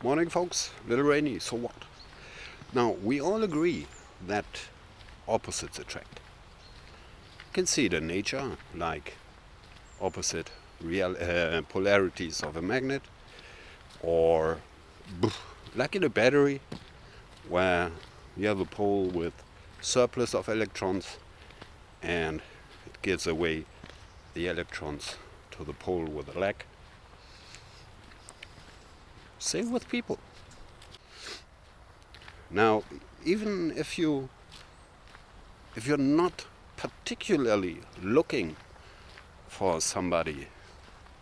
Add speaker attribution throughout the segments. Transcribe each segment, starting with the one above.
Speaker 1: Morning folks, little rainy, so what? Now, we all agree that opposites attract. You can see it in nature, like opposite polarities of a magnet, or like in a battery, where you have a pole with surplus of electrons and it gives away the electrons to the pole with a lack. Same with people. Now, even if you're not particularly looking for somebody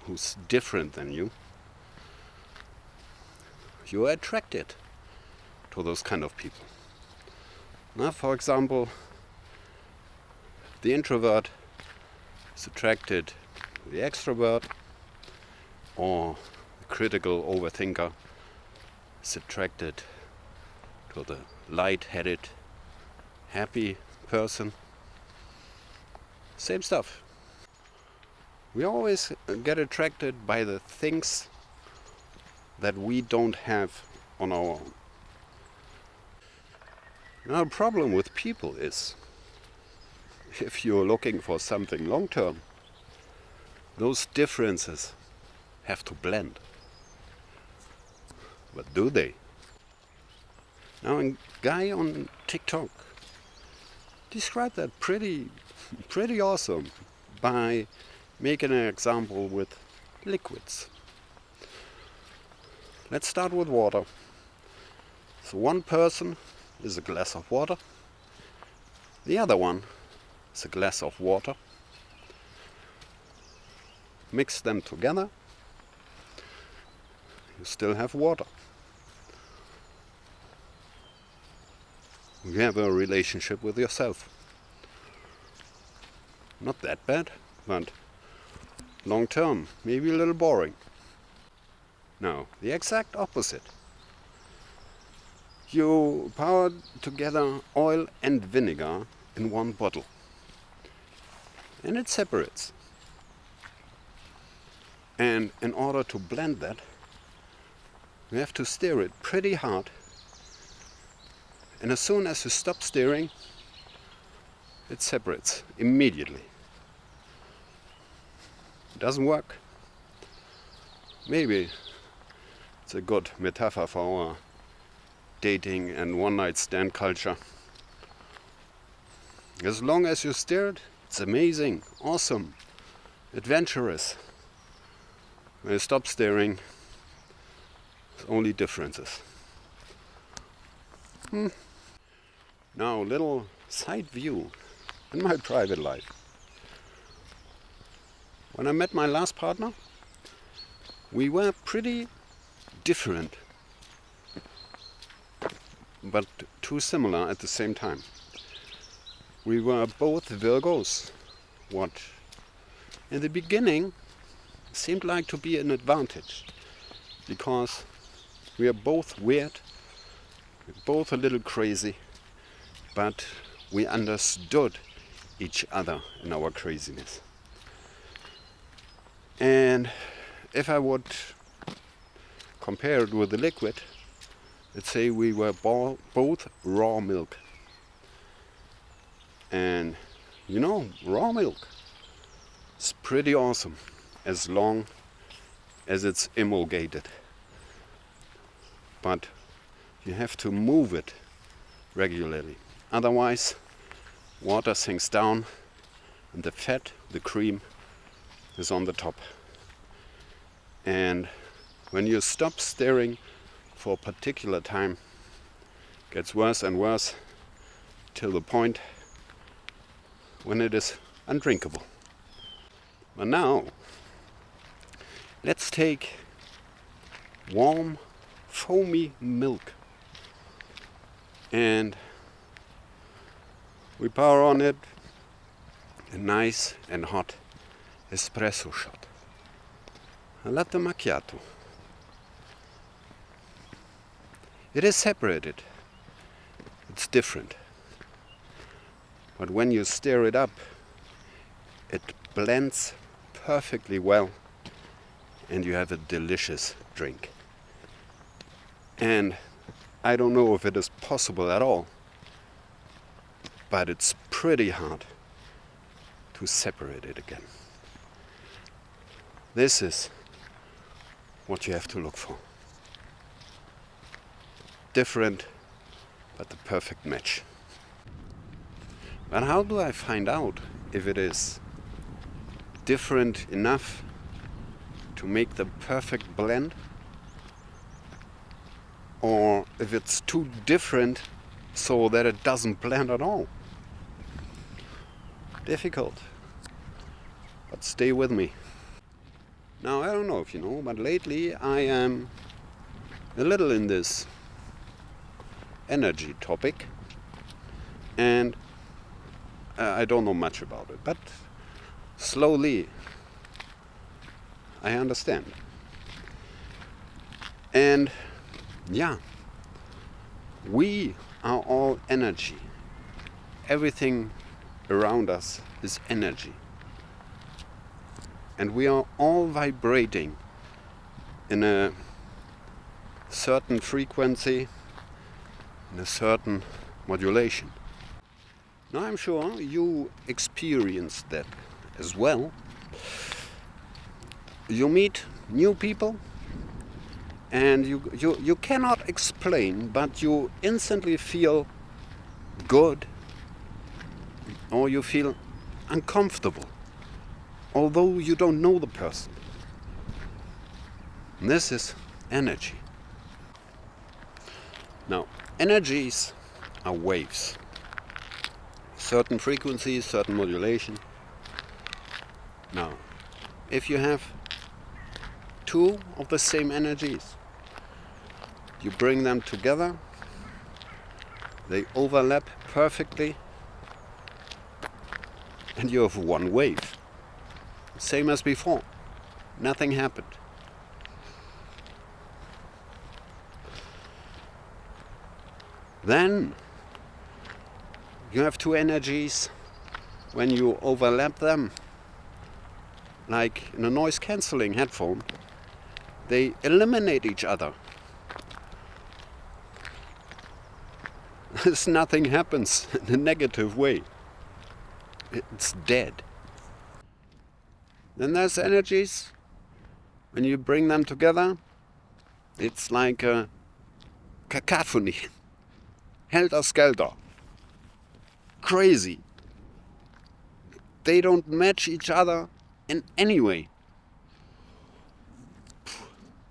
Speaker 1: who's different than you, you're attracted to those kind of people. Now, for example, the introvert is attracted to the extrovert, or the critical overthinker is attracted to the light-headed, happy person. Same stuff. We always get attracted by the things that we don't have on our own. Now, the problem with people is, if you're looking for something long-term, those differences have to blend. But do they? Now, a guy on TikTok described that pretty awesome by making an example with liquids. Let's start with water. So one person is a glass of water. The other one is a glass of water. Mix them together. You still have water. You have a relationship with yourself. Not that bad, but long term, maybe a little boring. Now, the exact opposite. You pour together oil and vinegar in one bottle, and it separates. And in order to blend that, you have to stir it pretty hard. And as soon as you stop stirring, it separates immediately. It doesn't work. Maybe it's a good metaphor for our dating and one-night stand culture. As long as you stir it, it's amazing, awesome, adventurous. When you stop stirring, there's only differences. Now, little side view in my private life. When I met my last partner, we were pretty different, but too similar at the same time. We were both Virgos, what in the beginning seemed like to be an advantage, because we are both weird, we're both a little crazy, but we understood each other in our craziness. And if I would compare it with the liquid, let's say we were both raw milk. And you know, raw milk is pretty awesome as long as it's emulgated. But you have to move it regularly. Otherwise, water sinks down and the fat, the cream, is on the top. And when you stop stirring for a particular time, it gets worse and worse till the point when it is undrinkable. But now, let's take warm, foamy milk and we pour on it a nice and hot espresso shot, a latte macchiato. It is separated, it's different. But when you stir it up, it blends perfectly well and you have a delicious drink. And I don't know if it is possible at all, but it's pretty hard to separate it again. This is what you have to look for. Different, but the perfect match. But how do I find out if it is different enough to make the perfect blend, or if it's too different so that it doesn't blend at all? Difficult, but stay with me. Now, I don't know if you know, but lately I am a little in this energy topic, and I don't know much about it, but slowly I understand. And yeah, we are all energy. Everything around us is energy. And we are all vibrating in a certain frequency, in a certain modulation. Now, I'm sure you experienced that as well. You meet new people and you cannot explain, but you instantly feel good, or you feel uncomfortable, although you don't know the person. And this is energy. Now, energies are waves. Certain frequencies, certain modulation. Now, if you have two of the same energies, you bring them together, they overlap perfectly, and you have one wave. Same as before. Nothing happened. Then you have two energies. When you overlap them, like in a noise cancelling headphone, they eliminate each other. Nothing happens in a negative way. It's dead. Then there's energies. When you bring them together, it's like a cacophony. Helter Skelter. Crazy. They don't match each other in any way.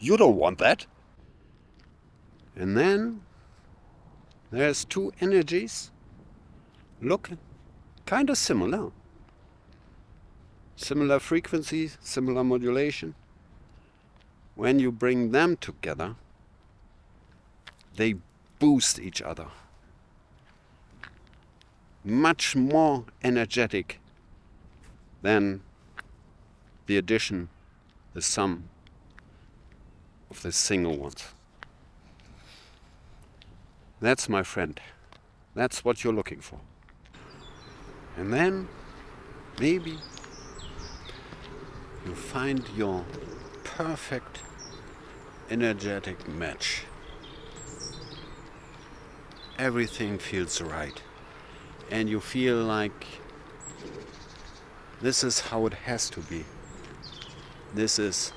Speaker 1: You don't want that. And then there's two energies. Look kind of similar. Similar frequency, similar modulation. When you bring them together, they boost each other. Much more energetic than the addition, the sum of the single ones. That's, my friend, that's what you're looking for. And then maybe you find your perfect energetic match. Everything feels right. And you feel like this is how it has to be. This is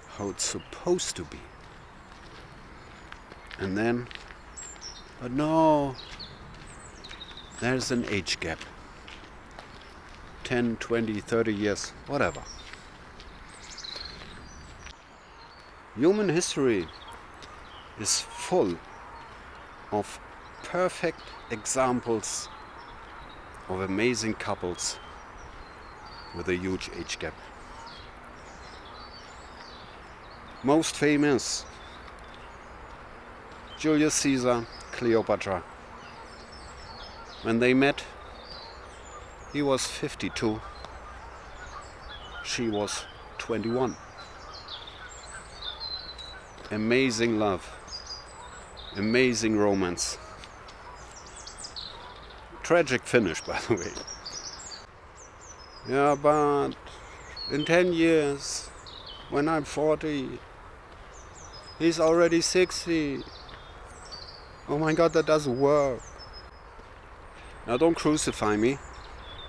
Speaker 1: how it's supposed to be. And then, but no, there's an age gap. 10, 20, 30 years, whatever. Human history is full of perfect examples of amazing couples with a huge age gap. Most famous, Julius Caesar, Cleopatra. When they met, he was 52, she was 21. Amazing love, amazing romance. Tragic finish, by the way. Yeah, but in 10 years, when I'm 40, he's already 60. Oh my God, that doesn't work. Now don't crucify me.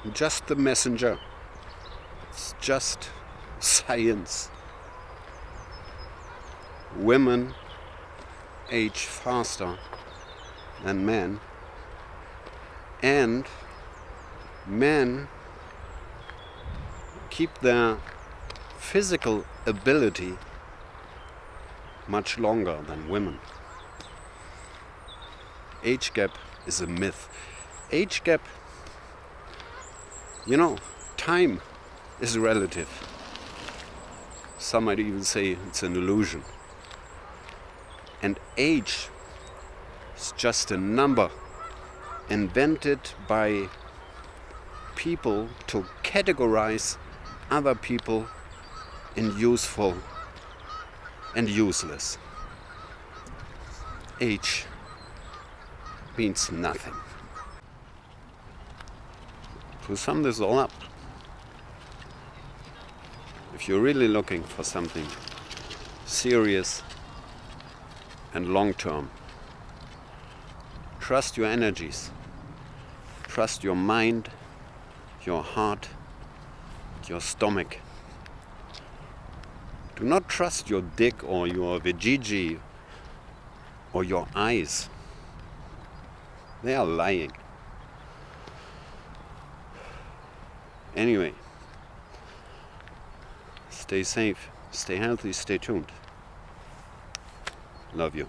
Speaker 1: I'm just the messenger. It's just science. Women age faster than men, and men keep their physical ability much longer than women. Age gap is a myth. Age gap, time is relative. Some might even say it's an illusion. And age is just a number invented by people to categorize other people in useful and useless. Age means nothing. To sum this all up, if you're really looking for something serious and long-term, trust your energies, trust your mind, your heart, your stomach. Do not trust your dick or your vajayjay or your eyes. They are lying. Anyway, stay safe, stay healthy, stay tuned. Love you.